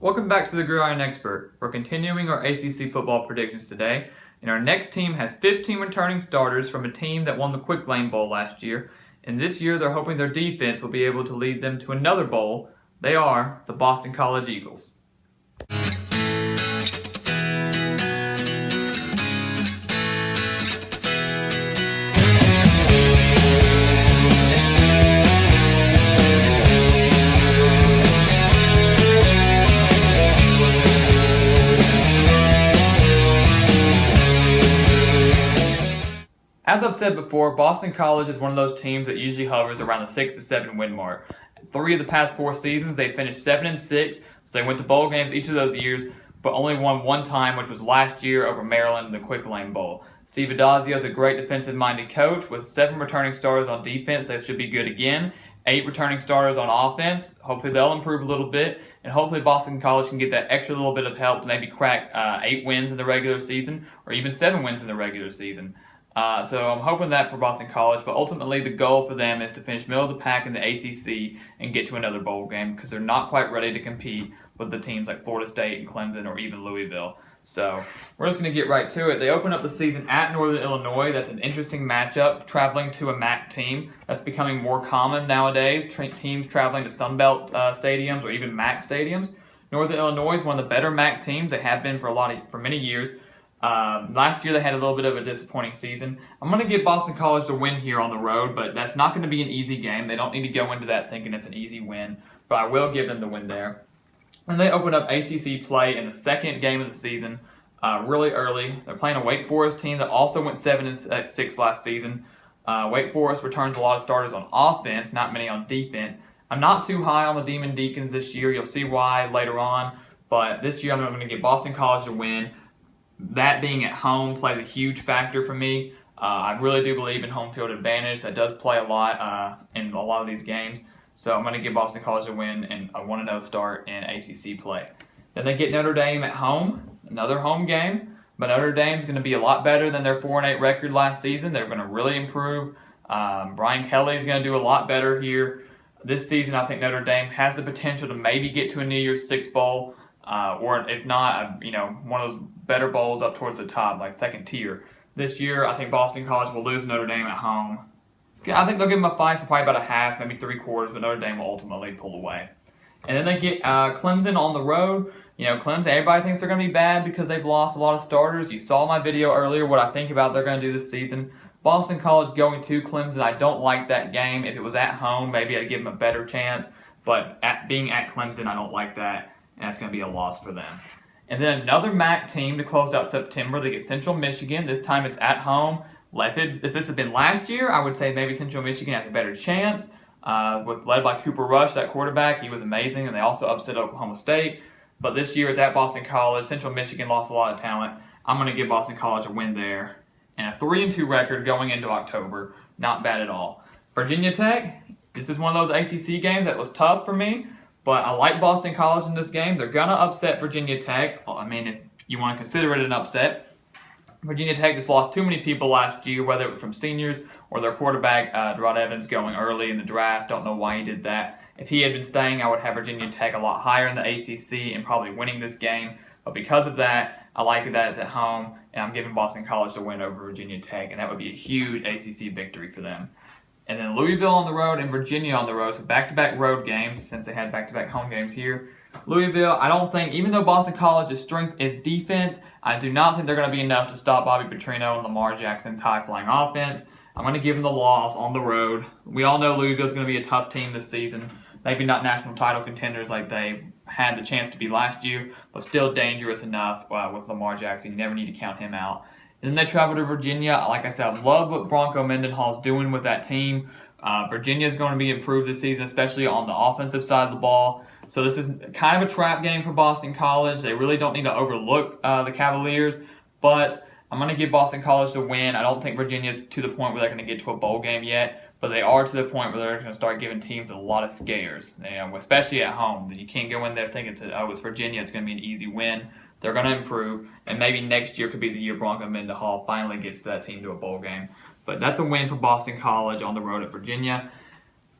Welcome back to the Gridiron Expert. We're continuing our ACC football predictions today, and our next team has 15 returning starters from a team that won the Quick Lane Bowl last year, and this year they're hoping their defense will be able to lead them to another bowl. They are the Boston College Eagles. As I've said before, Boston College is one of those teams that usually hovers around the 6 to 7 win mark. 3 of the past 4 seasons, they finished 7-6, so they went to bowl games each of those years, but only won one time, which was last year over Maryland in the Quick Lane Bowl. Steve Addazio is a great defensive-minded coach with 7 returning starters on defense. They should be good again. 8 returning starters on offense. Hopefully they'll improve a little bit, and hopefully Boston College can get that extra little bit of help to maybe crack 8 wins in the regular season, or even 7 wins in the regular season. So I'm hoping that for Boston College, but ultimately the goal for them is to finish middle of the pack in the ACC and get to another bowl game because they're not quite ready to compete with the teams like Florida State and Clemson or even Louisville. So we're just going to get right to it. They open up the season at Northern Illinois. That's an interesting matchup, traveling to a MAC team. That's becoming more common nowadays, teams traveling to Sunbelt stadiums or even MAC stadiums. Northern Illinois is one of the better MAC teams. They have been for many years. Last year they had a little bit of a disappointing season. I'm going to give Boston College the win here on the road, but that's not going to be an easy game. They don't need to go into that thinking it's an easy win, but I will give them the win there. And they open up ACC play in the second game of the season really early. They're playing a Wake Forest team that also went 7-6 last season. Wake Forest returns a lot of starters on offense, not many on defense. I'm not too high on the Demon Deacons this year. You'll see why later on, but this year I'm going to give Boston College a win. That being at home plays a huge factor for me. I really do believe in home field advantage. That does play a lot in a lot of these games. So I'm going to give Boston College a win and a 1-0 start in ACC play. Then they get Notre Dame at home, another home game. But Notre Dame's going to be a lot better than their 4-8 record last season. They're going to really improve. Brian Kelly is going to do a lot better here. This season, I think Notre Dame has the potential to maybe get to a New Year's Six bowl. Or if not, one of those better bowls up towards the top, like second tier. This year, I think Boston College will lose Notre Dame at home. I think they'll give them a fight for probably about a half, maybe 3/4, but Notre Dame will ultimately pull away. And then they get Clemson on the road. Clemson, everybody thinks they're going to be bad because they've lost a lot of starters. You saw my video earlier, what I think about they're going to do this season. Boston College going to Clemson, I don't like that game. If it was at home, maybe I'd give them a better chance. But being at Clemson, I don't like that. And that's going to be a loss for them. And then another MAC team to close out September. They get Central Michigan. This time it's at home. If this had been last year, I would say maybe Central Michigan has a better chance. Led by Cooper Rush, that quarterback. He was amazing, and they also upset Oklahoma State. But this year it's at Boston College. Central Michigan lost a lot of talent. I'm going to give Boston College a win there. And a 3-2 record going into October. Not bad at all. Virginia Tech, this is one of those ACC games that was tough for me. But I like Boston College in this game. They're going to upset Virginia Tech. I mean, if you want to consider it an upset. Virginia Tech just lost too many people last year, whether it was from seniors or their quarterback, Rod Evans, going early in the draft. Don't know why he did that. If he had been staying, I would have Virginia Tech a lot higher in the ACC and probably winning this game. But because of that, I like that it's at home, and I'm giving Boston College the win over Virginia Tech, and that would be a huge ACC victory for them. And then Louisville on the road and Virginia on the road. So back-to-back road games since they had back-to-back home games here. Louisville, I don't think, even though Boston College's strength is defense, I do not think they're going to be enough to stop Bobby Petrino and Lamar Jackson's high-flying offense. I'm going to give them the loss on the road. We all know Louisville's going to be a tough team this season. Maybe not national title contenders like they had the chance to be last year, but still dangerous enough with Lamar Jackson. You never need to count him out. And then they travel to Virginia. Like I said, I love what Bronco Mendenhall's doing with that team. Virginia is going to be improved this season, especially on the offensive side of the ball. So this is kind of a trap game for Boston College. They really don't need to overlook the Cavaliers, but I'm going to give Boston College the win. I don't think Virginia's to the point where they're going to get to a bowl game yet, but they are to the point where they're going to start giving teams a lot of scares, especially at home. You can't go in there thinking it's Virginia, it's going to be an easy win. They're going to improve, and maybe next year could be the year Bronco Mendenhall finally gets that team to a bowl game. But that's a win for Boston College on the road at Virginia.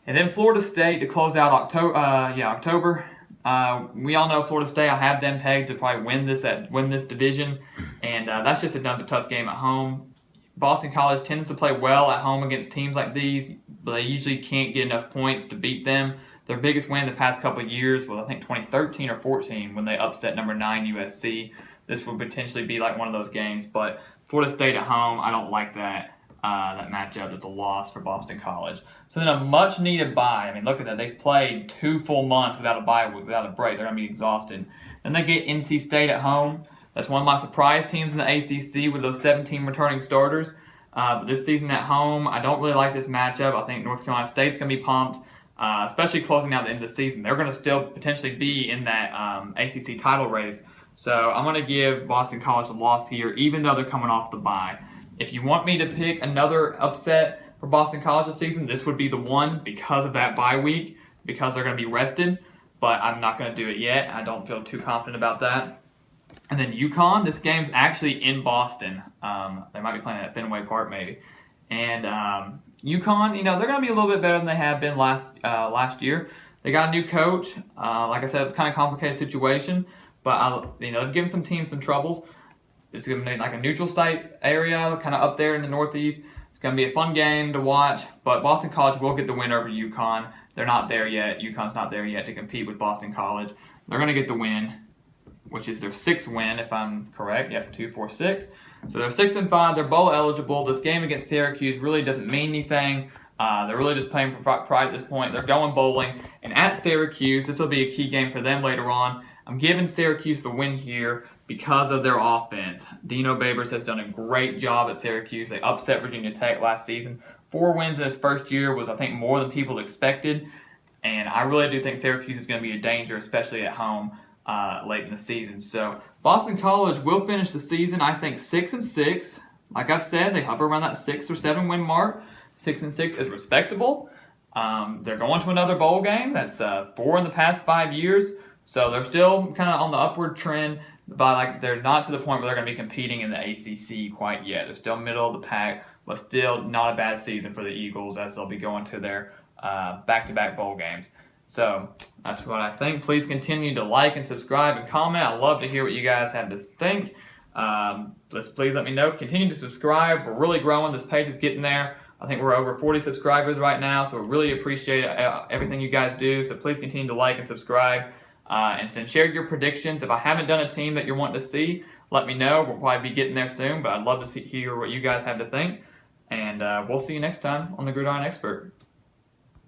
And then Florida State to close out October. We all know Florida State. I have them pegged to probably win this division, and that's just another tough game at home. Boston College tends to play well at home against teams like these, but they usually can't get enough points to beat them. Their biggest win the past couple of years was, I think, 2013 or 14 when they upset number 9 USC. This would potentially be like one of those games, but Florida State at home, I don't like that. That matchup is a loss for Boston College. So then a much-needed bye. I mean, look at that. They've played 2 full months without a bye, without a break. They're going to be exhausted. Then they get NC State at home. That's one of my surprise teams in the ACC with those 17 returning starters. But this season at home, I don't really like this matchup. I think North Carolina State's going to be pumped, especially closing out the end of the season. They're going to still potentially be in that ACC title race. So I'm going to give Boston College a loss here, even though they're coming off the bye. If you want me to pick another upset for Boston College this season, this would be the one because of that bye week, because they're going to be rested. But I'm not going to do it yet. I don't feel too confident about that. And then UConn, this game's actually in Boston. They might be playing at Fenway Park maybe. And UConn, they're going to be a little bit better than they have been last year. They got a new coach. Like I said, it's kind of a complicated situation. But they've given some teams some troubles. It's going to be like a neutral site area, kind of up there in the Northeast. It's going to be a fun game to watch, but Boston College will get the win over UConn. They're not there yet. UConn's not there yet to compete with Boston College. They're going to get the win, which is their 6th win, if I'm correct. Yep, 2, 4, 6. So they're 6-5. They're bowl eligible. This game against Syracuse really doesn't mean anything. They're really just playing for pride at this point. They're going bowling. And at Syracuse, this will be a key game for them later on. I'm giving Syracuse the win here because of their offense. Dino Babers has done a great job at Syracuse. They upset Virginia Tech last season. 4 wins in his first year was, I think, more than people expected. And I really do think Syracuse is going to be a danger, especially at home late in the season. So Boston College will finish the season, I think, 6-6. Like I've said, they hover around that 6 or 7 win mark. 6-6 is respectable. They're going to another bowl game. That's 4 in the past 5 years. So they're still kind of on the upward trend, but they're not to the point where they're going to be competing in the ACC quite yet. They're still middle of the pack, but still not a bad season for the Eagles as they'll be going to their back-to-back bowl games. So that's what I think. Please continue to like and subscribe and comment. I'd love to hear what you guys have to think. Please let me know. Continue to subscribe. We're really growing. This page is getting there. I think we're over 40 subscribers right now, so we really appreciate everything you guys do. So please continue to like and subscribe. And share your predictions. If I haven't done a team that you're wanting to see, let me know. We'll probably be getting there soon, but I'd love to hear what you guys have to think. And we'll see you next time on the Gridiron Expert.